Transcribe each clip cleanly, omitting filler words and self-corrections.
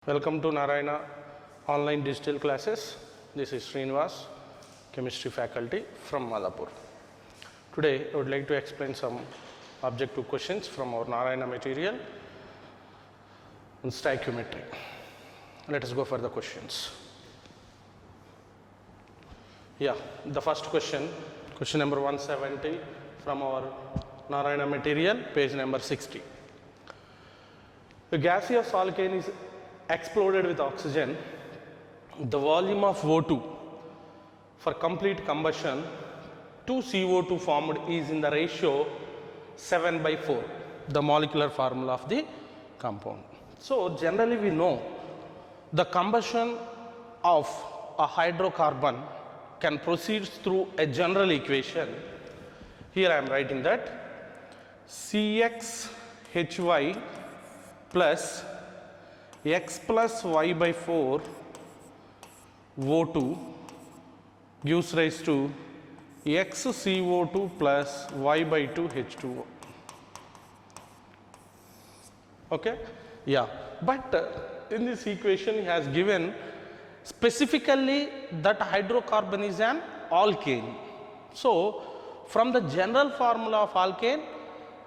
Welcome to Narayana online digital classes. This is Srinivas, chemistry faculty from Madhapur. Today I would like to explain some objective questions from our Narayana material on stoichiometry. Let us go for the questions. The first question number 170 from our Narayana material, page number 60. The gaseous alkane is exploded with oxygen. The volume of O2 for complete combustion to CO2 formed is in the ratio 7/4, the molecular formula of the compound. So generally we know the combustion of a hydrocarbon can proceed through a general equation. Here I am writing that CxHy plus x plus y by 4 O2 gives rise to x CO2 plus y by 2 H2O. Okay? But in this equation he has given specifically that hydrocarbon is an alkane. So from the general formula of alkane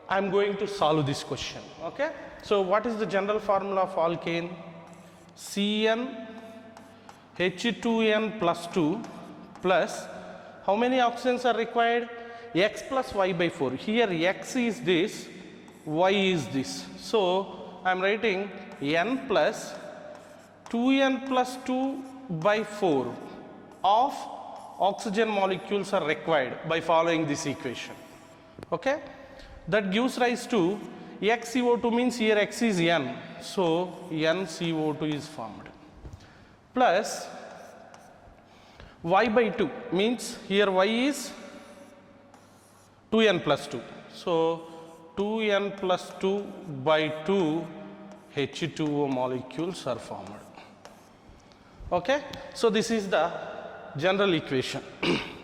I am going to solve this question. Okay? So what is the general formula of alkane? CN H2n plus 2 plus how many oxygens are required? X plus y by 4. Here x is this, y is this. So I am writing n plus 2n plus 2 by 4 of oxygen molecules are required by following this equation. Okay? That gives rise to x CO2 means here x is n. So n CO2 is formed. Plus y by 2 means here y is 2n plus 2. So 2n plus 2 by 2 H2O molecules are formed. Okay? So this is the general equation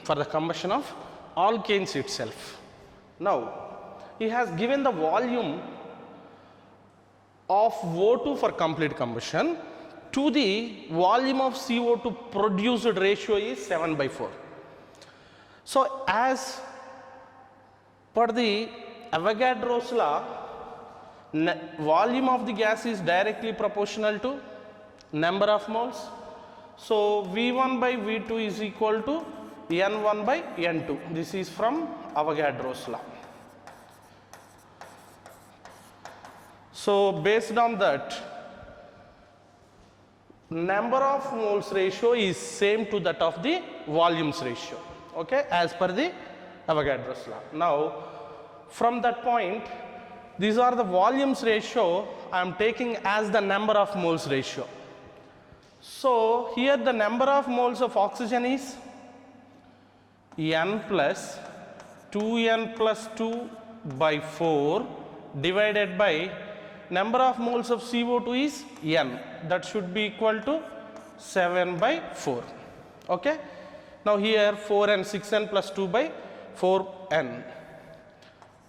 for the combustion of alkanes itself. Now he has given the volume of O2 for complete combustion to the volume of CO2 produced ratio is 7/4. So as per the Avogadro's law, volume of the gas is directly proportional to number of moles. So V1 by V2 is equal to N1 by N2. This is from Avogadro's law. So based on that, number of moles ratio is same to that of the volumes ratio, okay, as per the Avogadro's law. Now from that point, these are the volumes ratio I am taking as the number of moles ratio. So here the number of moles of oxygen is n plus 2n plus 2 by 4 divided by number of moles of CO2 is n, that should be equal to 7/4. Okay? Now here 4n, 6n plus 2 by 4n.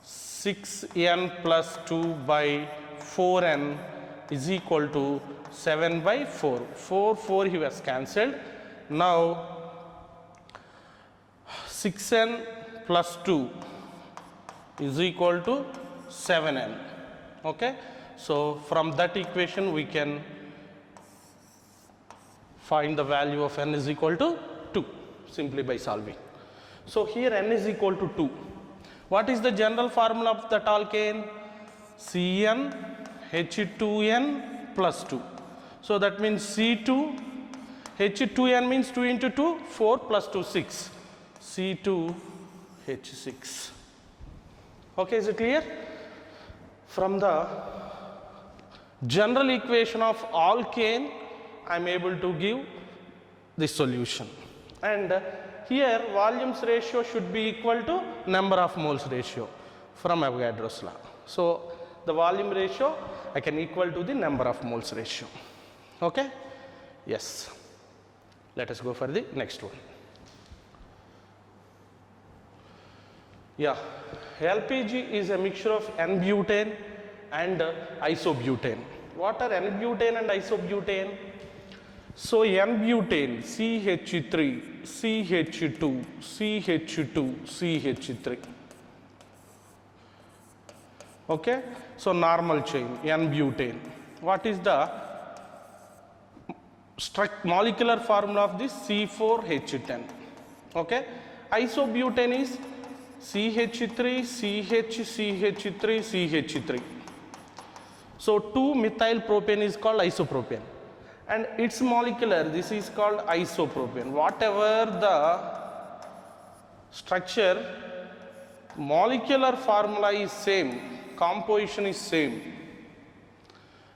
6n plus 2 by 4n is equal to 7/4. 4 he was cancelled. Now 6n plus 2 is equal to 7n. Okay? So from that equation we can find the value of n is equal to 2 simply by solving. So here n is equal to 2. What is the general formula of that alkane? Cn H2n plus 2. So that means C2 H2n means 2 into 2, 4 plus 2, 6. C2H6. Okay, is it clear? From the general equation of alkane, I am able to give the solution. And here volumes ratio should be equal to number of moles ratio from Avogadro's law. So the volume ratio I can equal to the number of moles ratio. Okay? Yes. Let us go for the next one. LPG is a mixture of N-butane and isobutane. What are N-butane and isobutane? So N-butane, CH3, CH2, CH2, CH3. Okay, so normal chain, N-butane. What is the molecular formula of this? C4H10. Okay, isobutane is CH3, CH, CH3, CH3. So 2-methyl propane is called isopropane, and its molecular, this is called isopropane. Whatever the structure, molecular formula is same, composition is same,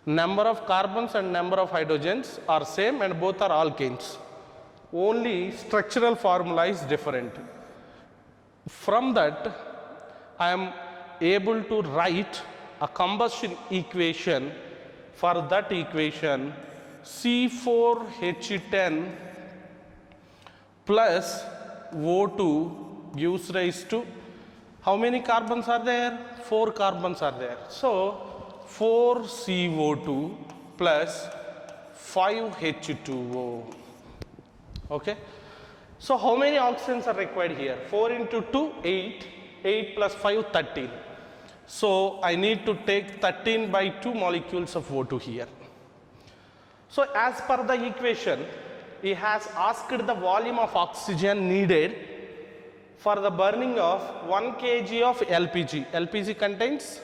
number of carbons and number of hydrogens are same, and both are alkanes. Only structural formula is different. From that, I am able to write a combustion equation. For that equation, C4H10 plus O2 gives rise to, how many carbons are there? 4 carbons are there. So 4CO2 plus 5H2O. Okay. So how many oxygens are required here? 4 into 2, 8. 8 plus 5, 13. So I need to take 13 by 2 molecules of O2 here. So as per the equation, he has asked the volume of oxygen needed for the burning of 1 kg of LPG. LPG contains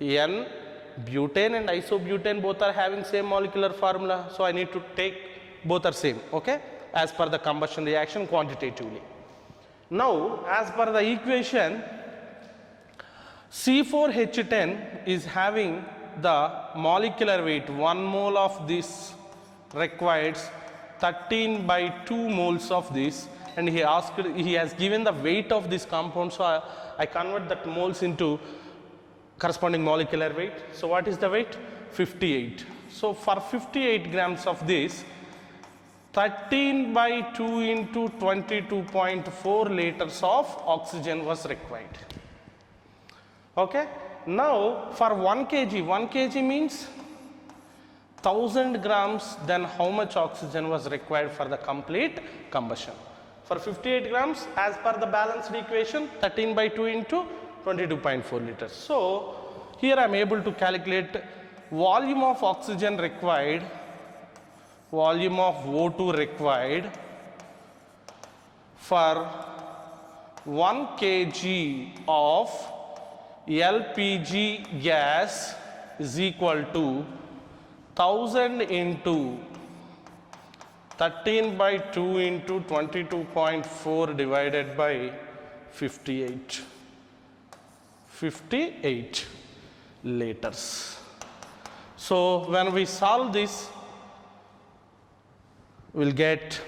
N, butane and isobutane, both are having same molecular formula. So I need to take, both are same, okay, as per the combustion reaction quantitatively. Now as per the equation, C4H10 is having the molecular weight, 1 mole of this requires 13 by 2 moles of this, and he has given the weight of this compound, so I convert that moles into corresponding molecular weight. So what is the weight? 58. So for 58 grams of this, 13 by 2 into 22.4 liters of oxygen was required. Okay. Now for 1 kg means 1000 grams, then how much oxygen was required for the complete combustion? For 58 grams, as per the balanced equation, 13 by 2 into 22.4 liters. So here I am able to calculate volume of oxygen required, volume of O2 required for 1 kg of LPG gas is equal to 1000 into 13 by 2 into 22.4 divided by 58 liters. So when we solve this, we'll get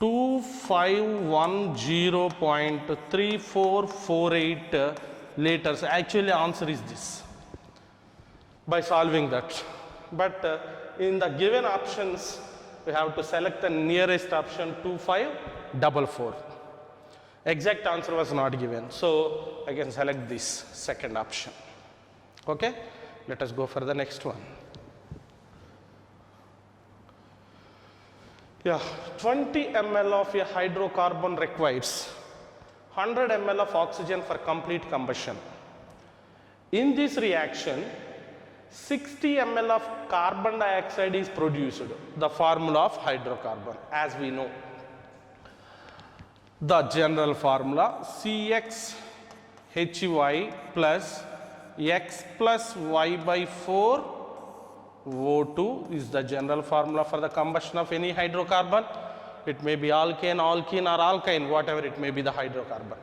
2510.3448 liters. Actually answer is this by solving that, but in the given options we have to select the nearest option, 2544. Exact answer was not given, so I can select this second option. Okay, let us go for the next one. Yeah, 20 ml of a hydrocarbon requires 100 ml of oxygen for complete combustion. In this reaction, 60 ml of carbon dioxide is produced, the formula of hydrocarbon as we know. The general formula CxHy plus X plus Y by 4 O2 is the general formula for the combustion of any hydrocarbon. It may be alkane, alkene or alkyne, whatever it may be the hydrocarbon.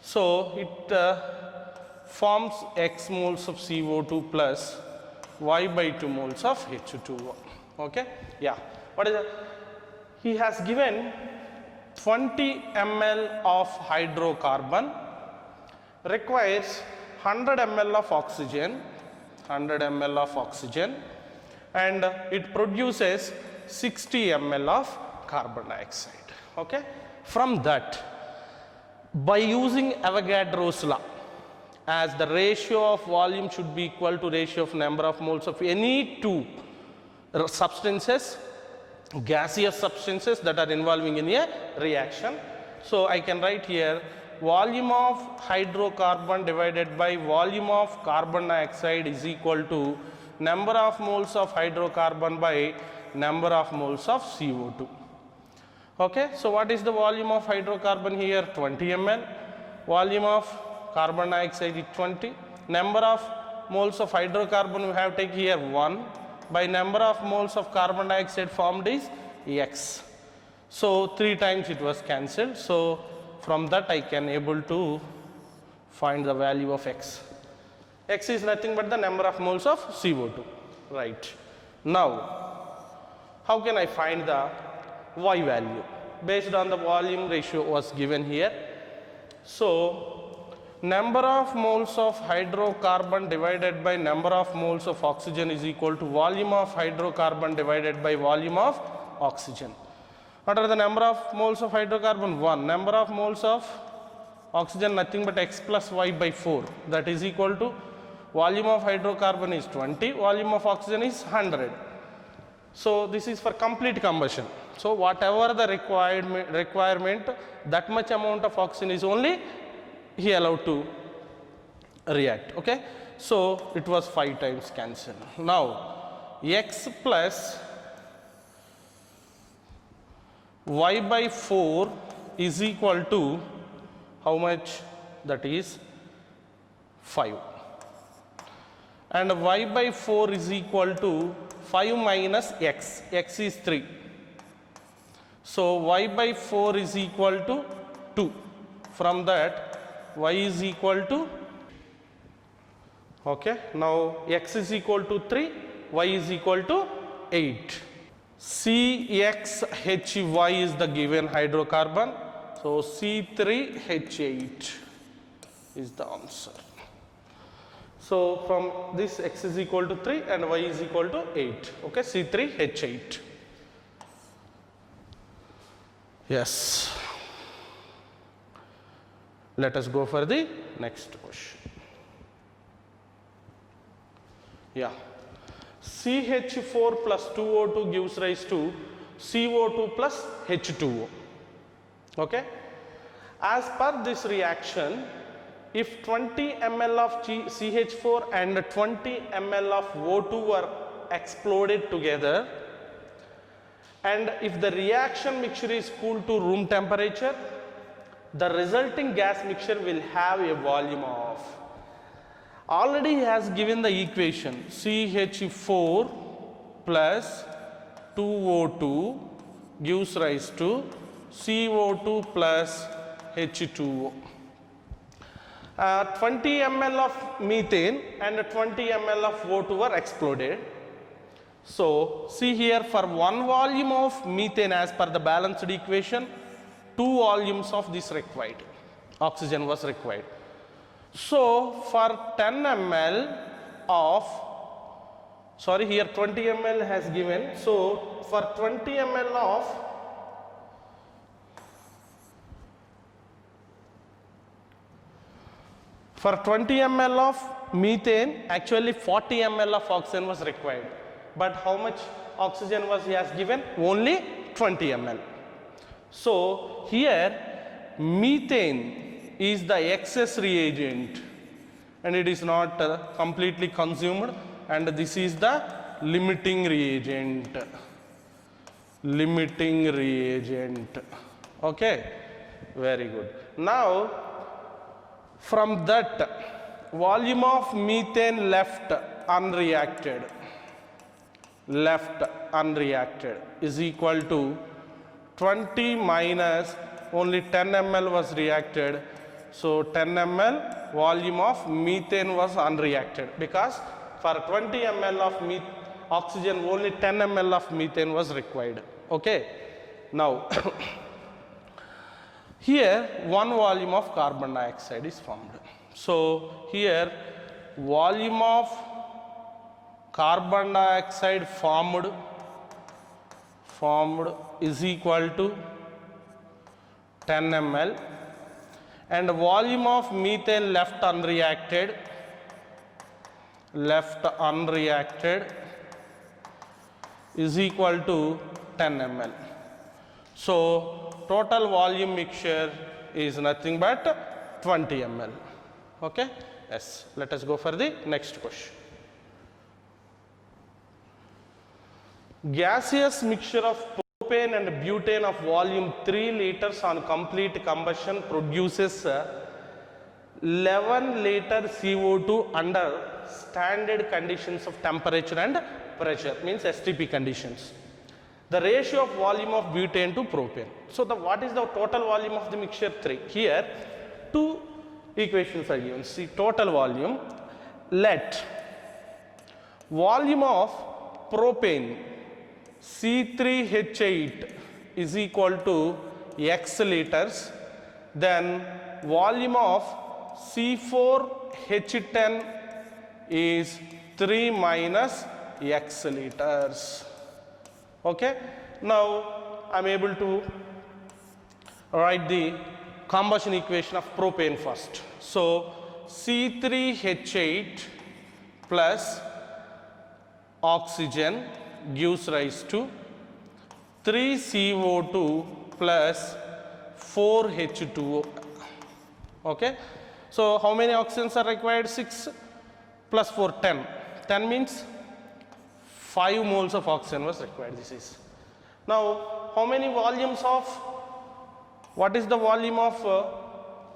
So it forms X moles of CO2 plus Y by 2 moles of H2O. Okay? Yeah. What is that? He has given 20 ml of hydrocarbon requires 100 ml of oxygen, 100 ml of oxygen, and it produces 60 ml of carbon dioxide. Okay? From that, by using Avogadro's law, as the ratio of volume should be equal to ratio of number of moles of any two substances, gaseous substances that are involving in a reaction. So I can write here volume of hydrocarbon divided by volume of carbon dioxide is equal to number of moles of hydrocarbon by number of moles of CO2. Okay, so what is the volume of hydrocarbon here? 20 ml. Volume of carbon dioxide is 20. Number of moles of hydrocarbon we have taken here 1 by number of moles of carbon dioxide formed is X. So 3 times it was cancelled. So from that I can able to find the value of X. X is nothing but the number of moles of CO2, right. Now, how can I find the Y value? Based on the volume ratio was given here. So, number of moles of hydrocarbon divided by number of moles of oxygen is equal to volume of hydrocarbon divided by volume of oxygen. What are the number of moles of hydrocarbon? 1. Number of moles of oxygen nothing but X plus Y by 4, that is equal to volume of hydrocarbon is 20, volume of oxygen is 100. So this is for complete combustion. So whatever the requirement, that much amount of oxygen is only he allowed to react. Okay. So it was 5 times cancelled. Now X plus Y by 4 is equal to how much? That is 5. And Y by 4 is equal to 5 minus X. X is 3. So Y by 4 is equal to 2. From that Y is equal to, okay, now X is equal to 3, Y is equal to 8. CXHY is the given hydrocarbon. So C3H8 is the answer. So from this X is equal to 3 and Y is equal to 8. Okay, C3H8. Yes. Let us go for the next question. Yeah. CH4 plus 2O2 gives rise to CO2 plus H2O. Okay. As per this reaction, if 20 ml of CH4 and 20 ml of O2 were exploded together, and if the reaction mixture is cooled to room temperature, the resulting gas mixture will have a volume of, already he has given the equation CH4 plus 2O2 gives rise to CO2 plus H2O. 20 ml of methane and 20 ml of O2 were exploded. So see here, for 1 volume of methane as per the balanced equation, 2 volumes of this required, oxygen was required. So for 10 ml of, sorry, here 20 ml has given. So for 20 ml of for 20 ml of methane, actually 40 ml of oxygen was required. But how much oxygen was he has given? Only 20 ml. So here methane is the excess reagent and it is not completely consumed, and this is the limiting reagent. Limiting reagent. Okay, very good. Now from that, volume of methane left unreacted is equal to 20 minus only 10 ml was reacted. So 10 ml volume of methane was unreacted, because for 20 ml of oxygen only 10 ml of methane was required. Okay. Now here 1 volume of carbon dioxide is formed. So here volume of carbon dioxide formed is equal to 10 ml, and volume of methane left unreacted is equal to 10 ml. So total volume mixture is nothing but 20 ml. Okay? Yes. Let us go for the next question. Gaseous mixture of propane and butane of volume 3 liters on complete combustion produces 11 liter CO2 under standard conditions of temperature and pressure, means STP conditions. The ratio of volume of butane to propane. So what is the total volume of the mixture? 3. Here two equations are given. See, total volume. Let volume of propane C3H8 is equal to X liters, then volume of C4H10 is 3 minus X liters. Okay. Now I am able to write the combustion equation of propane first. So C3H8 plus oxygen gives rise to 3CO2 plus 4H2O. Okay. So how many oxygens are required? 6 plus 4, 10. 10 means 5 moles of oxygen was required. This is. Now how many volumes of, what is the volume of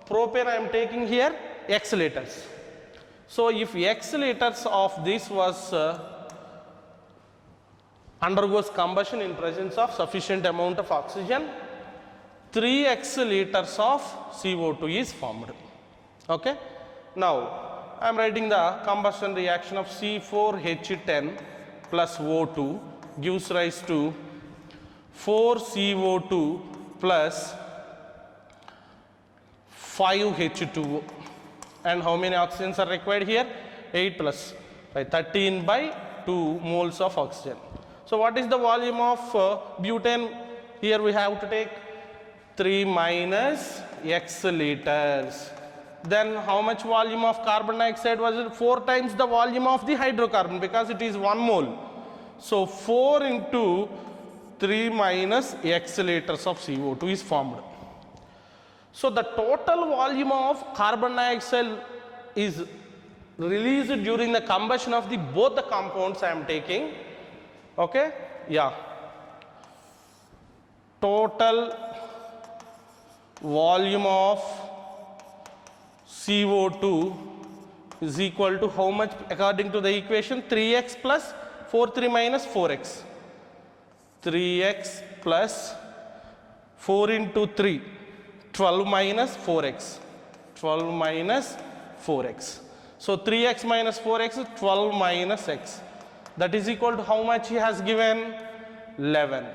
propane I am taking here? X liters. So if X liters of this was undergoes combustion in presence of sufficient amount of oxygen, 3x liters of CO2 is formed. Okay. Now I am writing the combustion reaction of C4H10 plus O2 gives rise to 4CO2 plus 5H2O. And how many oxygens are required here? 8 plus 5, 13 by 2 moles of oxygen. So what is the volume of butane? Here we have to take 3 minus X liters. Then how much volume of carbon dioxide was it? 4 times the volume of the hydrocarbon, because it is 1 mole. So 4 into 3 minus X liters of CO2 is formed. So the total volume of carbon dioxide is released during the combustion of both the compounds I am taking. Okay. Yeah. Total volume of CO2 is equal to how much according to the equation? 3x plus 3 minus 4x. 3x plus 4 into 3, 12 minus 4x. 12 minus 4x. So 3x minus 4x is 12 minus x. That is equal to how much he has given? 11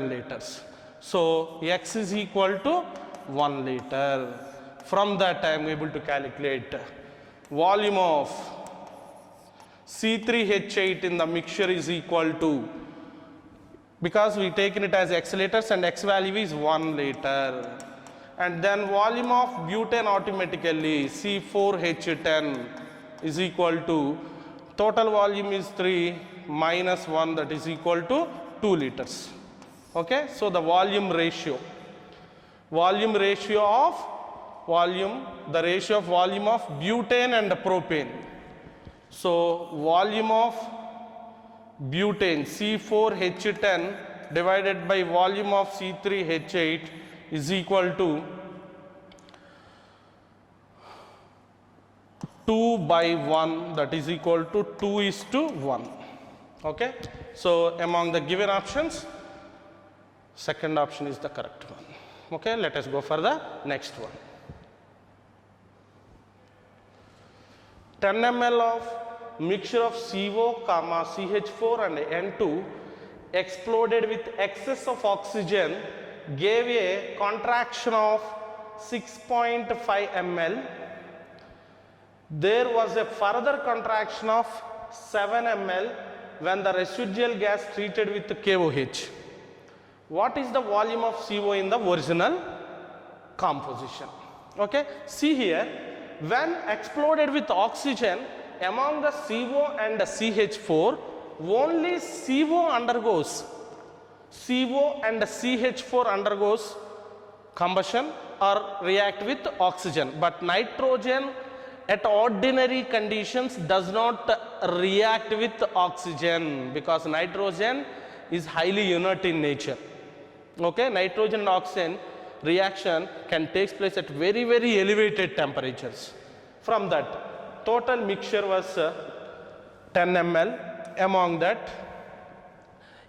liters. So x is equal to 1 liter. From that I am able to calculate volume of C3H8 in the mixture is equal to, because we taken it as x liters and x value is 1 liter. And then volume of butane automatically C4H10 is equal to, total volume is 3 minus 1, that is equal to 2 liters. Okay. So the volume ratio of the ratio of volume of butane and propane. So volume of butane C4H10 divided by volume of C3H8 is equal to 2 by 1, that is equal to 2:1. Okay. So among the given options, second option is the correct one. Okay. Let us go for the next one. 10 ml of mixture of CO, CH4 and N2 exploded with excess of oxygen gave a contraction of 6.5 ml. There was a further contraction of 7 ml when the residual gas treated with KOH. What is the volume of CO in the original composition? Okay, see here, when exploded with oxygen among the CO and the CH4, only CO undergoes, CO and CH4 undergoes combustion or react with oxygen, but nitrogen at ordinary conditions does not react with oxygen because nitrogen is highly inert in nature. Okay, nitrogen and oxygen reaction can take place at very, very elevated temperatures. From that, total mixture was 10 ml. Among that,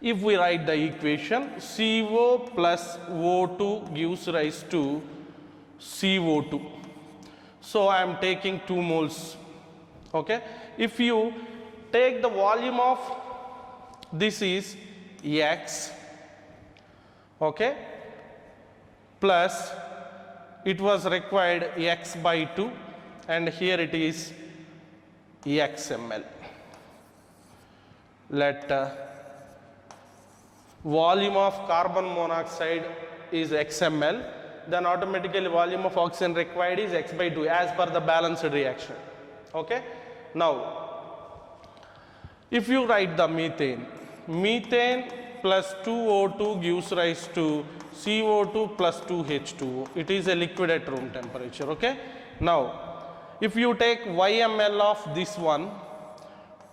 if we write the equation, CO plus O2 gives rise to CO2. So I am taking 2 moles. Okay, if you take the volume of this is X, okay, plus it was required X by 2 and here it is X ml. Let volume of carbon monoxide is X ml, then automatically volume of oxygen required is X by 2 as per the balanced reaction. Okay. Now, if you write the methane, methane plus 2O2 gives rise to CO2 plus 2H2O. It is a liquid at room temperature. Okay. Now, if you take YML of this one,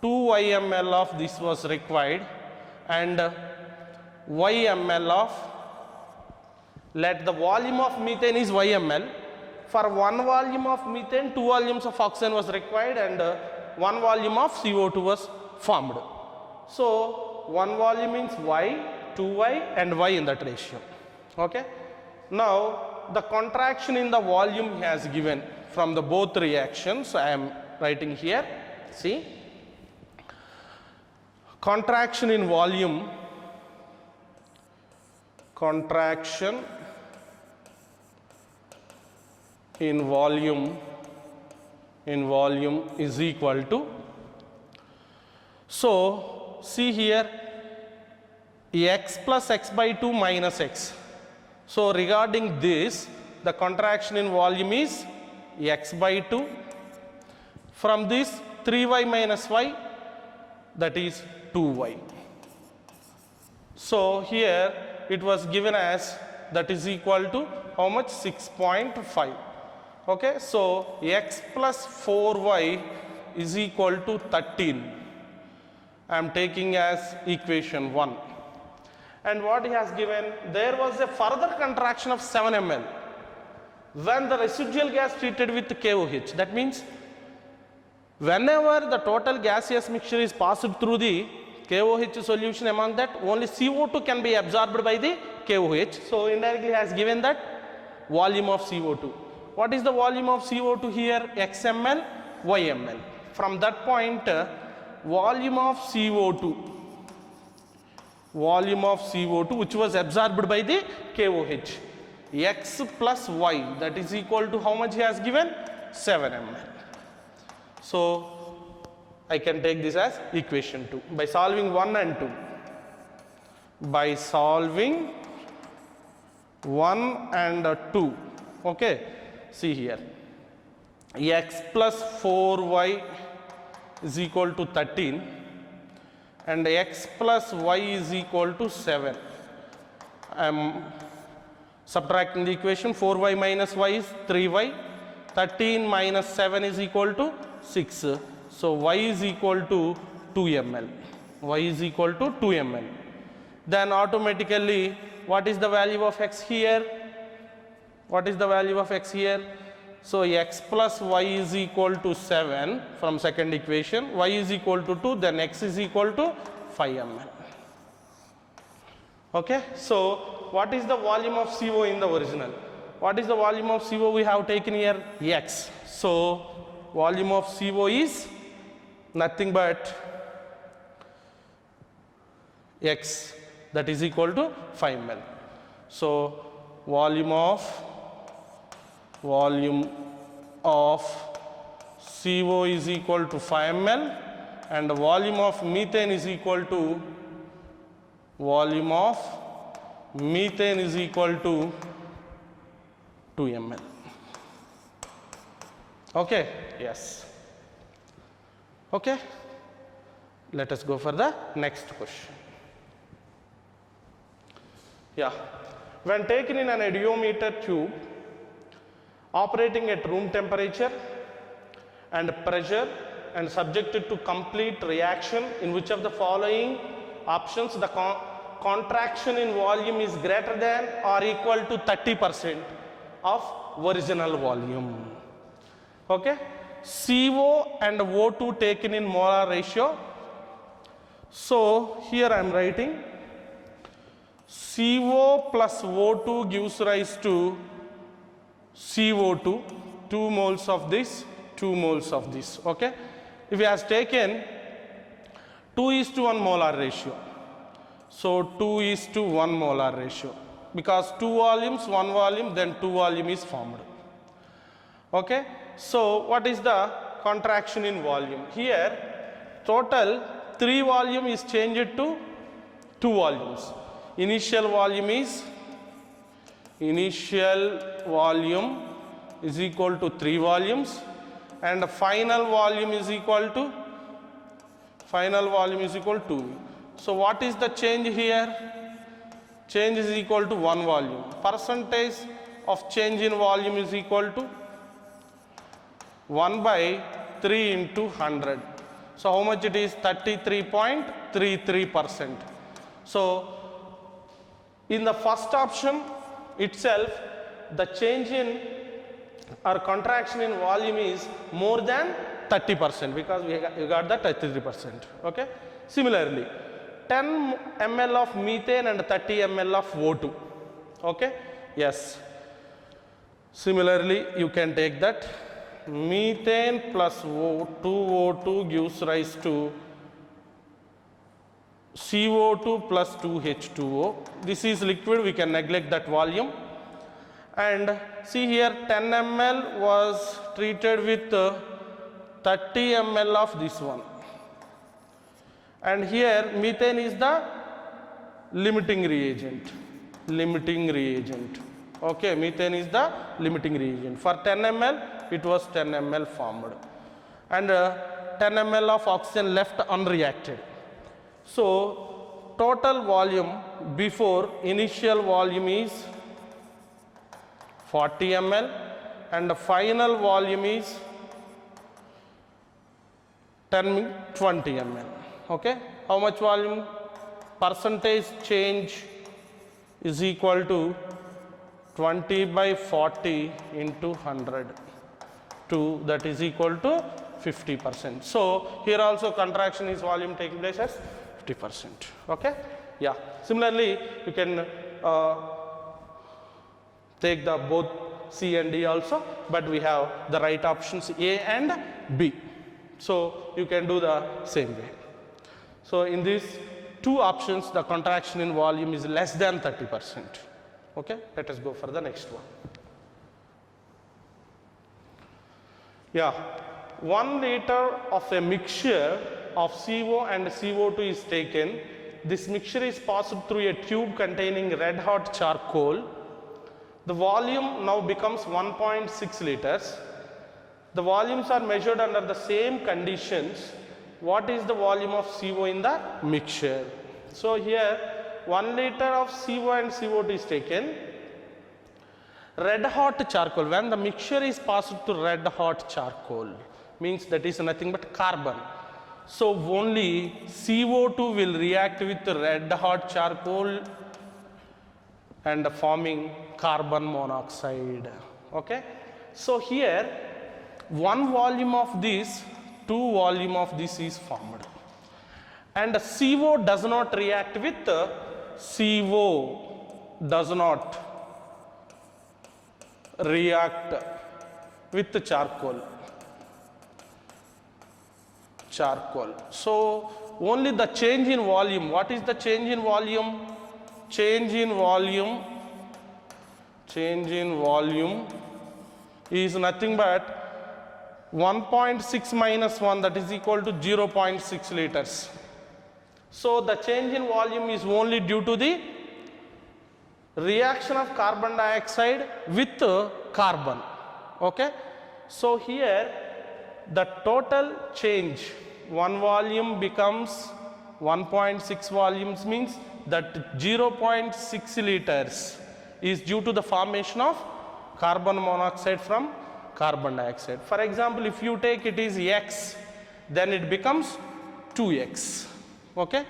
2 YML of this was required and YML of, let the volume of methane is YML. For 1 volume of methane, 2 volumes of oxygen was required and 1 volume of CO2 was formed. So, 1 volume means Y, 2Y and Y in that ratio. Okay. Now, the contraction in the volume has given from the both reactions. I am writing here. See, contraction in volume, contraction in volume is equal to, so see here, X plus X by 2 minus X. So regarding this, the contraction in volume is X by 2. From this 3Y minus Y, that is 2Y. So here it was given as that is equal to how much? 6.5. Okay, so X plus 4Y is equal to 13. I am taking as equation 1. And what he has given, there was a further contraction of 7 ml when the residual gas treated with KOH. That means whenever the total gaseous mixture is passed through the KOH solution, among that only CO2 can be absorbed by the KOH. So indirectly has given that volume of CO2. What is the volume of CO2 here? X ml, Y ml. From that point, volume of CO2 which was absorbed by the KOH, X plus Y, that is equal to how much he has given? 7 ml. So I can take this as equation 2 by solving 1 and 2. By solving 1 and 2, okay, see here, X plus 4Y is equal to 13 and X plus Y is equal to 7. I am subtracting the equation. 4Y minus Y is 3Y, 13 minus 7 is equal to 6. So Y is equal to 2 ml. Y is equal to 2 ml. Then automatically, what is the value of X here? What is the value of X here? So X plus Y is equal to 7 from second equation. Y is equal to 2, then X is equal to 5 ml. Okay. So what is the volume of CO in the original? What is the volume of CO we have taken here? X. So volume of CO is nothing but X, that is equal to 5 ml. So volume of CO is equal to 5 ml and the volume of methane is equal to 2 ml. Okay, yes. Okay, let us go for the next question. Yeah, when taken in an ediometer tube operating at room temperature and pressure and subjected to complete reaction, in which of the following options the contraction in volume is greater than or equal to 30% of original volume? Okay, CO and O2 taken in molar ratio. So here I am writing CO plus O2 gives rise to CO2, 2 moles of this, 2 moles of this. Okay, if he has taken 2:1 molar ratio, so 2:1 molar ratio, because 2 volumes, 1 volume, then 2 volume is formed. Okay, so what is the contraction in volume? Here total 3 volume is changed to 2 volumes. Initial volume is equal to 3 volumes, and the final volume is equal to 2. So what is the change here? Change is equal to 1 volume. Percentage of change in volume is equal to 1 by 3 into 100. So how much it is? 33.33%. So in the first option itself, the change in or contraction in volume is more than 30%, because we got that 33%. Okay. Similarly, 10 ml of methane and 30 ml of O2. Okay. Yes. Similarly, you can take that methane plus O2 gives rise to CO2 plus 2H2O. This is liquid, we can neglect that volume. And see here, 10 ml was treated with 30 ml of this one. And here methane is the limiting reagent. Okay, methane is the limiting reagent. For 10 ml, it was 10 ml formed. And 10 ml of oxygen left unreacted. So total volume before initial volume is 40 ml and the final volume is 20 ml. Okay, how much volume? Percentage change is equal to 20 by 40 into 100, that is equal to 50%. So here also contraction is volume taking place as 50%. Okay, yeah. Similarly, you can take the both C and D also, but we have the right options A and B. So you can do the same way. So in these two options, the contraction in volume is less than 30%. Okay, let us go for the next one. Yeah, 1 liter of a mixture of CO and CO2 is taken. This mixture is passed through a tube containing red hot charcoal. The volume now becomes 1.6 liters. The volumes are measured under the same conditions. What is the volume of CO in the mixture? So here 1 liter of CO and CO2 is taken. Red hot charcoal, when the mixture is passed to red hot charcoal, means that is nothing but carbon. So only CO2 will react with red hot charcoal and forming carbon monoxide. Okay. So here 1 volume of this, 2 volume of this is formed, and CO does not react with charcoal. So only the change in volume. What is the change in volume? Change in volume is nothing but 1.6 minus 1, that is equal to 0.6 liters. So the change in volume is only due to the reaction of carbon dioxide with carbon. Okay. So here the total change, one volume becomes 1.6 volumes, means that 0.6 liters is due to the formation of carbon monoxide from carbon dioxide. For example, if you take it is X, then it becomes 2X. Okay.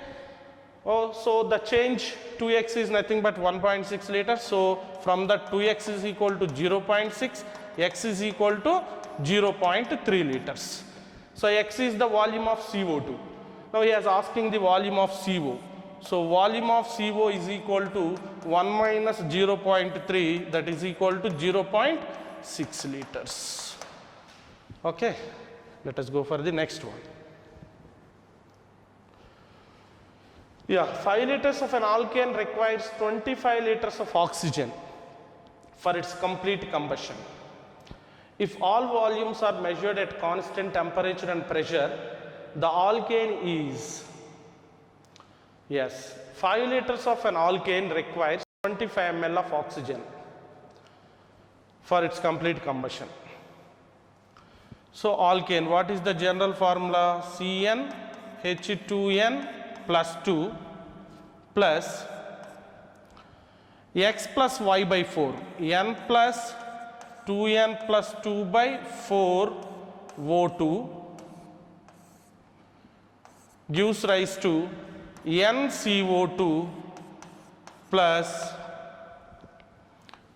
Oh, so the change 2X is nothing but 1.6 liters. So from that 2X is equal to 0.6, X is equal to 0.3 liters. So X is the volume of CO2. Now he is asking the volume of CO. So volume of CO is equal to 1 minus 0.3, that is equal to 0.6 liters. Okay. Let us go for the next one. Yeah, 5 liters of an alkane requires 25 liters of oxygen for its complete combustion. If all volumes are measured at constant temperature and pressure, the alkane is, yes, 5 liters of an alkane requires 25 ml of oxygen for its complete combustion. So alkane, what is the general formula? CnH2n plus 2 plus x plus y by 4, n plus 2n plus 2 by 4 O2 gives rise to NCO2 plus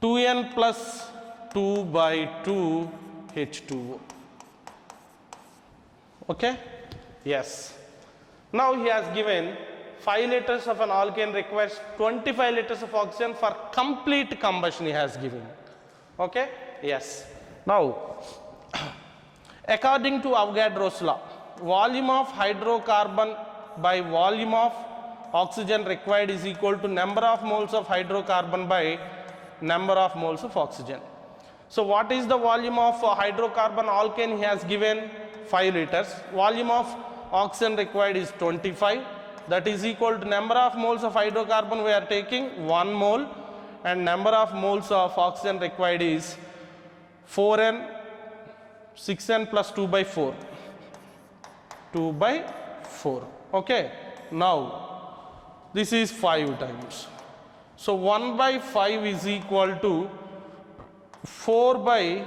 2n plus 2 by 2 H2O. Okay? Yes. Now he has given 5 liters of an alkane requires 25 liters of oxygen for complete combustion he has given. Okay? Yes. Now, according to Avogadro's law, volume of hydrocarbon by volume of oxygen required is equal to number of moles of hydrocarbon by number of moles of oxygen. So what is the volume of hydrocarbon alkane he has given? 5 liters. Volume of oxygen required is 25. That is equal to number of moles of hydrocarbon we are taking 1 mole, and number of moles of oxygen required is 4n, 6n plus 2 by 4. 2 by 4. Okay. Now this is 5 times. So 1 by 5 is equal to 4 by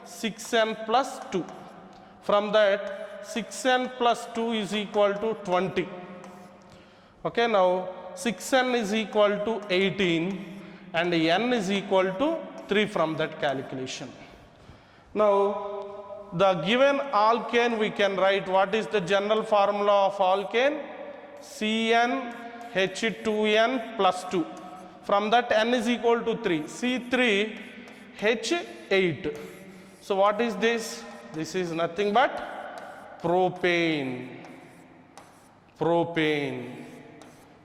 6n plus 2. From that 6n plus 2 is equal to 20. Okay, now 6n is equal to 18 and n is equal to 3 from that calculation. Now the given alkane we can write, what is the general formula of alkane? CnH2n plus 2. From that n is equal to 3. C3H8. So what is this? This is nothing but propane. Propane.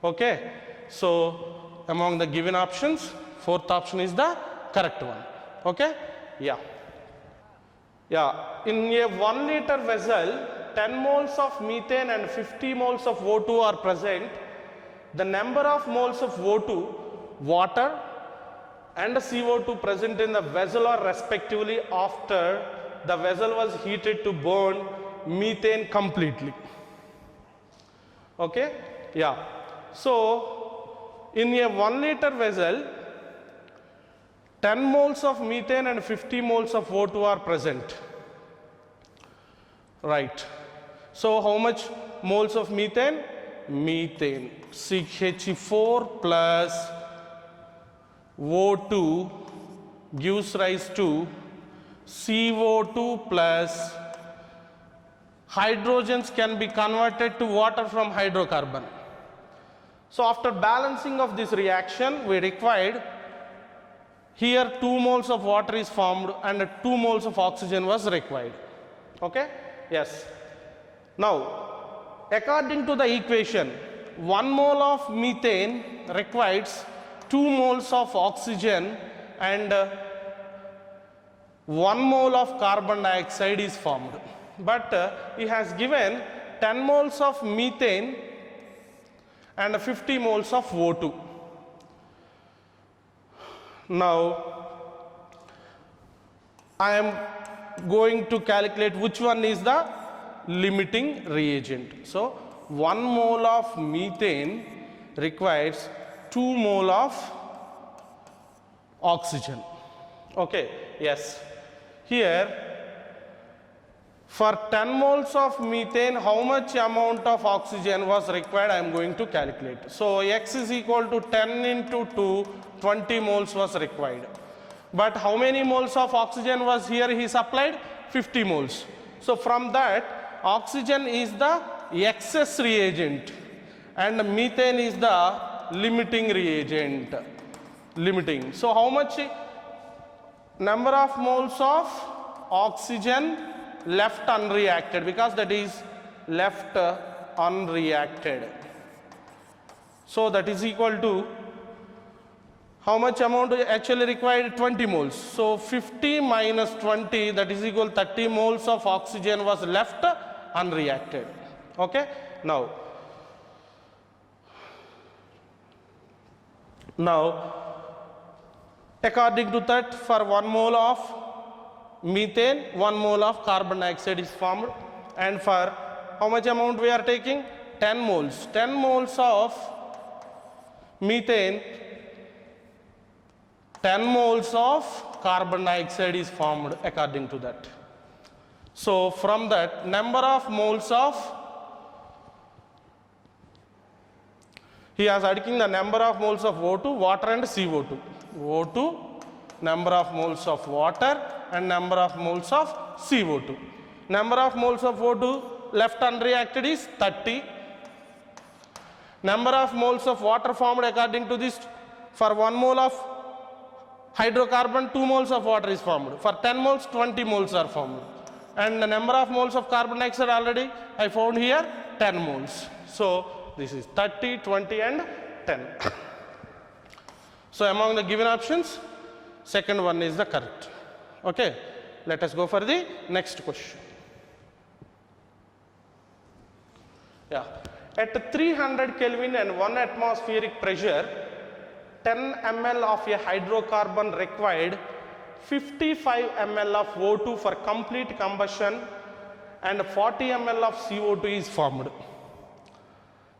Okay. So among the given options, fourth option is the correct one. Okay. Yeah. Yeah. In a 1 liter vessel, 10 moles of methane and 50 moles of O2 are present. The number of moles of O2, water and CO2 present in the vessel are respectively after the vessel was heated to burn methane completely. Okay? Yeah. So in a 1 liter vessel, 10 moles of methane and 50 moles of O2 are present. Right. So how much moles of methane? Methane, CH4 plus O2 gives rise to CO2 plus hydrogens can be converted to water from hydrocarbon. So after balancing of this reaction, we required here 2 moles of water is formed and 2 moles of oxygen was required. Okay? Yes. Now, according to the equation, 1 mole of methane requires 2 moles of oxygen and 1 mole of carbon dioxide is formed. But he has given 10 moles of methane and 50 moles of O2. Now, I am going to calculate which one is the limiting reagent. So 1 mole of methane requires 2 mole of oxygen. Okay, yes. Here for 10 moles of methane, how much amount of oxygen was required, I am going to calculate. So X is equal to 10 into 2, 20 moles was required. But how many moles of oxygen was here he supplied? 50 moles. So from that, oxygen is the excess reagent and methane is the limiting reagent. Limiting. So how much number of moles of oxygen left unreacted, because that is left unreacted. So that is equal to how much amount actually required? 20 moles. So 50 minus 20, that is equal 30 moles of oxygen was left unreacted. Okay. Now according to that, for 1 mole of methane, 1 mole of carbon dioxide is formed, and for how much amount we are taking? 10 moles. 10 moles of methane, 10 moles of carbon dioxide is formed according to that. So from that, number of moles of, he is asking the number of moles of O2, water and CO2. O2, number of moles of water and number of moles of CO2. Number of moles of O2 left unreacted is 30. Number of moles of water formed according to this, for 1 mole of hydrocarbon, 2 moles of water is formed. For 10 moles, 20 moles are formed. And the number of moles of carbon dioxide already I found here, 10 moles. So this is 30, 20 and 10. So among the given options, second one is the correct. Okay, let us go for the next question. Yeah, at 300 Kelvin and 1 atmospheric pressure, 10 ml of a hydrocarbon required 55 ml of O2 for complete combustion and 40 ml of CO2 is formed.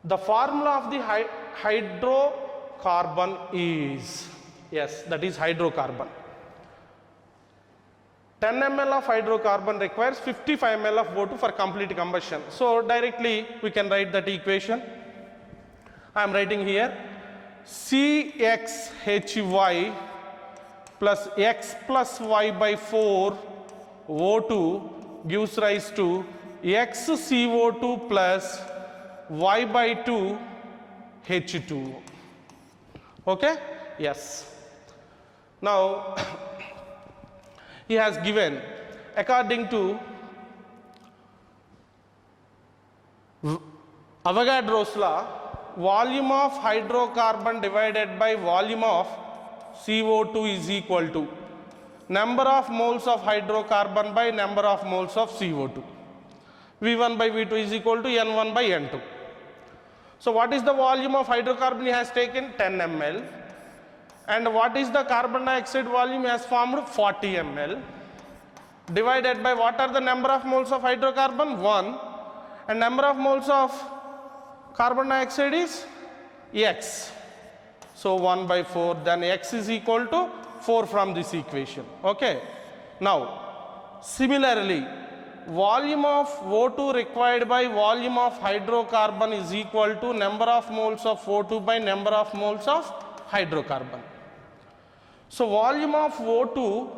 The formula of the hydrocarbon is, yes, that is hydrocarbon. 10 ml of hydrocarbon requires 55 ml of O2 for complete combustion. So directly we can write that equation. I am writing here CXHY plus X plus Y by 4 O2 gives rise to XCO2 plus Y by 2 H2. Okay? Yes. Now he has given, according to Avogadro's law, volume of hydrocarbon divided by volume of CO2 is equal to number of moles of hydrocarbon by number of moles of CO2. V1 by V2 is equal to N1 by N2. So what is the volume of hydrocarbon he has taken? 10 ml. And what is the carbon dioxide volume he has formed? 40 ml. Divided by what are the number of moles of hydrocarbon? 1. And number of moles of carbon dioxide is X. So 1 by 4, then X is equal to 4 from this equation. Okay. Now, similarly, volume of O2 required by volume of hydrocarbon is equal to number of moles of O2 by number of moles of hydrocarbon. So volume of O2,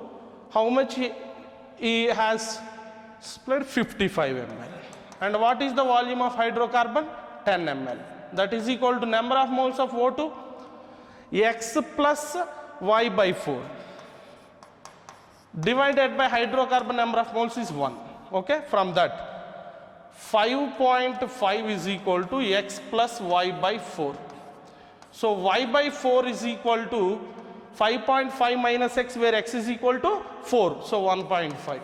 how much he has split? 55 ml. And what is the volume of hydrocarbon? 10 ml. That is equal to number of moles of O2, X plus Y by 4. Divided by hydrocarbon number of moles is 1. Okay, from that 5.5 is equal to X plus Y by 4. So Y by 4 is equal to 5.5 minus X, where X is equal to 4. So 1.5.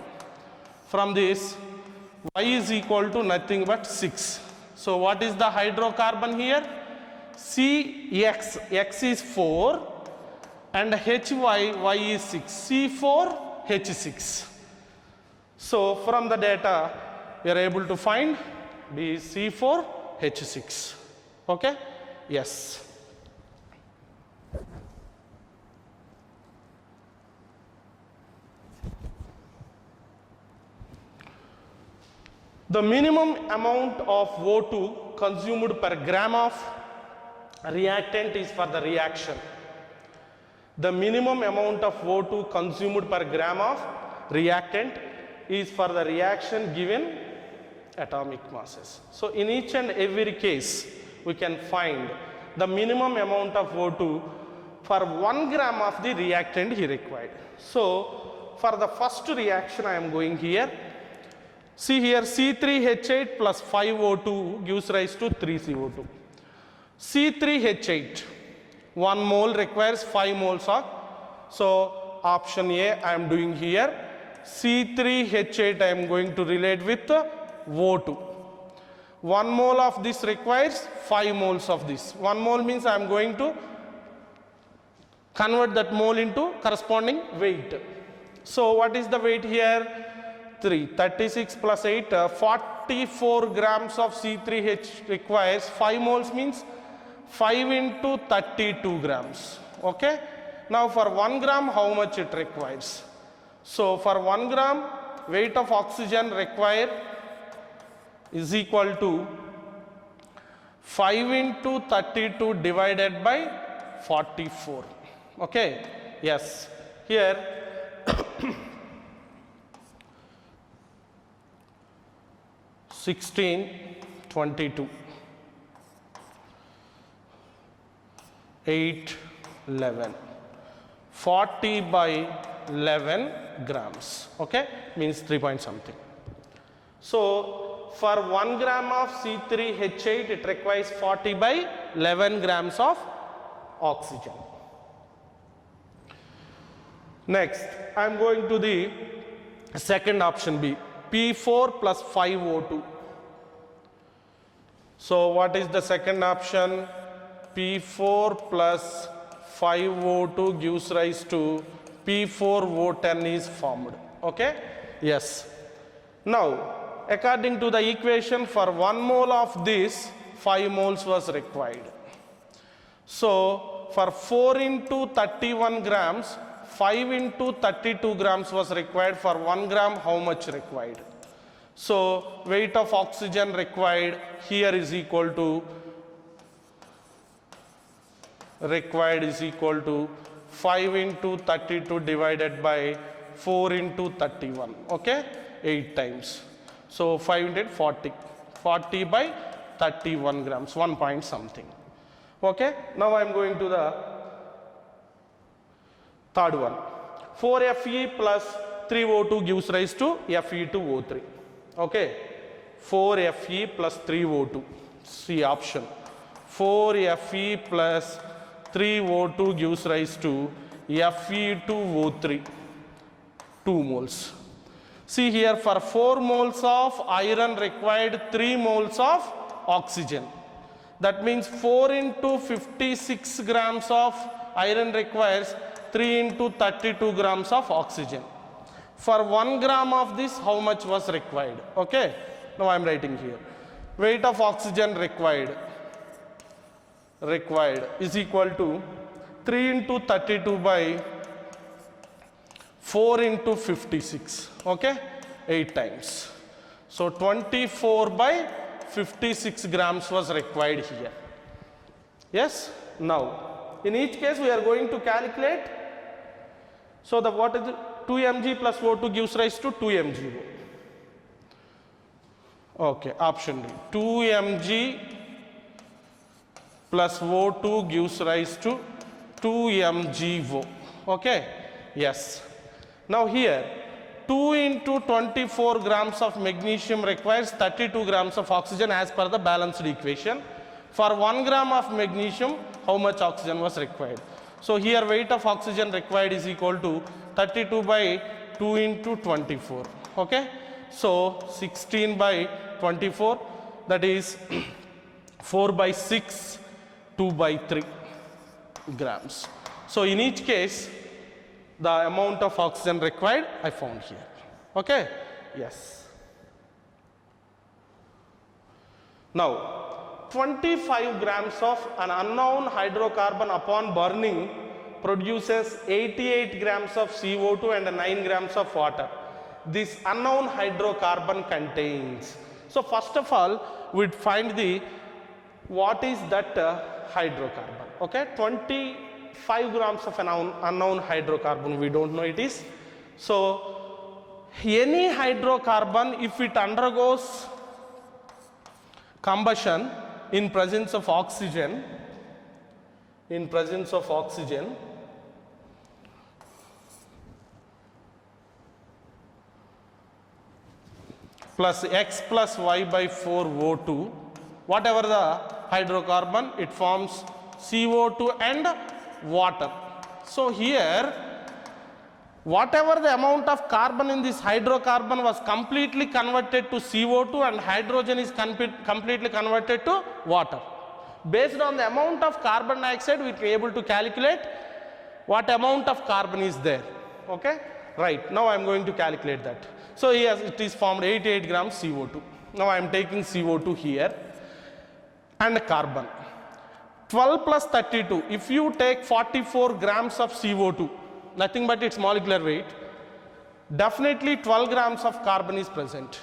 From this, Y is equal to nothing but 6. So what is the hydrocarbon here? CX, X is 4 and HY, Y is 6. C4, H6. So from the data, we are able to find B is C4H6. Okay? Yes. The minimum amount of O2 consumed per gram of reactant is for the reaction. The minimum amount of O2 consumed per gram of reactant is for the reaction given atomic masses. So in each and every case, we can find the minimum amount of O2 for 1 gram of the reactant he required. So for the first reaction I am going here. See here, C3H8 plus 5O2 gives rise to 3CO2. C3H8, 1 mole requires 5 moles of. So option A I am doing here. C3H8 I am going to relate with O2. 1 mole of this requires 5 moles of this. 1 mole means I am going to convert that mole into corresponding weight. So what is the weight here? 36 plus 8, 44 grams of C3H requires 5 moles means 5 into 32 grams. Okay? Now for 1 gram, how much it requires? So for 1 gram, weight of oxygen required is equal to 5 into 32 divided by 44. Okay? Yes. Here, 16, 22, 8, 11, 40 by 11 grams, okay, means 3 point something. So for 1 gram of C3H8 it requires 40 by 11 grams of oxygen. Next I am going to the second option B, P4 plus 5O2. So what is the second option? P4 plus 5O2 gives rise to P4O10 is formed. Okay? Yes. Now, according to the equation, for 1 mole of this, 5 moles was required. So, for 4 into 31 grams, 5 into 32 grams was required. For 1 gram, how much required? So, weight of oxygen required here is equal to 5 into 32 divided by 4 into 31, okay, 8 times. So 5 into 40, 40 by 31 grams, 1 point something. Okay, now I am going to the third one. 4Fe plus 3O2 gives rise to Fe2O3. Okay, 4Fe plus 3O2. See option. 4Fe plus 3O2 gives rise to Fe2O3, 2 moles. See here, for 4 moles of iron required 3 moles of oxygen. That means 4 into 56 grams of iron requires 3 into 32 grams of oxygen. For 1 gram of this, how much was required? Okay, now I am writing here. Weight of oxygen required is equal to 3 into 32 by 4 into 56, okay, 8 times. So 24 by 56 grams was required here. Yes? Now, in each case we are going to calculate. So the what is it? 2 mg plus O2 gives rise to 2 mg. Okay, option D. 2 mg plus O2 gives rise to 2 mgO. Okay? Yes. Now here, 2 into 24 grams of magnesium requires 32 grams of oxygen as per the balanced equation. For 1 gram of magnesium, how much oxygen was required? So here weight of oxygen required is equal to 32 by 2 into 24. Okay? So 16 by 24, that is 4 by 6, 2 by 3 grams. So in each case, the amount of oxygen required I found here. Okay? Yes. Now, 25 grams of an unknown hydrocarbon upon burning produces 88 grams of CO2 and 9 grams of water. This unknown hydrocarbon contains. So first of all, we'd find the what is that hydrocarbon. Okay, 25 grams of an unknown hydrocarbon, we don't know it is. So any hydrocarbon, if it undergoes combustion in presence of oxygen, plus X plus Y by 4 O2, whatever the hydrocarbon, it forms CO2 and water. So here, whatever the amount of carbon in this hydrocarbon was completely converted to CO2 and hydrogen is completely converted to water. Based on the amount of carbon dioxide, we are able to calculate what amount of carbon is there. Okay? Right, now I am going to calculate that. So here it is formed 88 grams CO2. Now I am taking CO2 here and carbon. 12 plus 32, if you take 44 grams of CO2, nothing but its molecular weight, definitely 12 grams of carbon is present.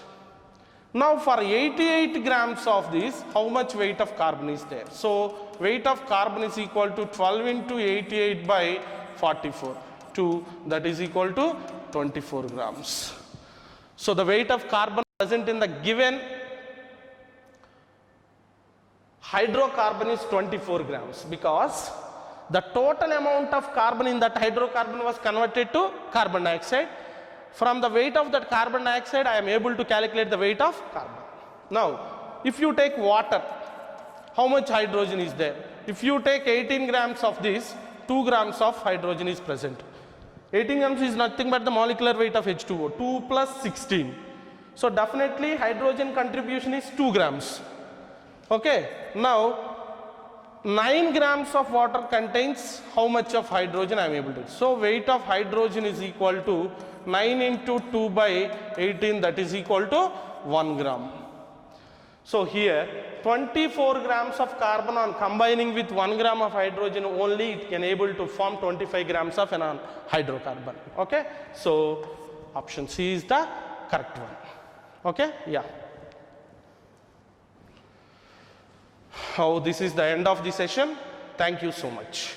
Now for 88 grams of this, how much weight of carbon is there? So weight of carbon is equal to 12 into 88 by 44, that is equal to 24 grams. So the weight of carbon present in the given hydrocarbon is 24 grams because the total amount of carbon in that hydrocarbon was converted to carbon dioxide. From the weight of that carbon dioxide, I am able to calculate the weight of carbon. Now, if you take water, how much hydrogen is there? If you take 18 grams of this, 2 grams of hydrogen is present. 18 grams is nothing but the molecular weight of H2O, 2 plus 16. So definitely hydrogen contribution is 2 grams. Okay, now 9 grams of water contains how much of hydrogen I am able to. So weight of hydrogen is equal to 9 into 2 by 18, that is equal to 1 gram. So here 24 grams of carbon on combining with 1 gram of hydrogen only, it can able to form 25 grams of an hydrocarbon. Okay, so option C is the correct one. Okay, yeah. Oh, this is the end of the session. Thank you so much.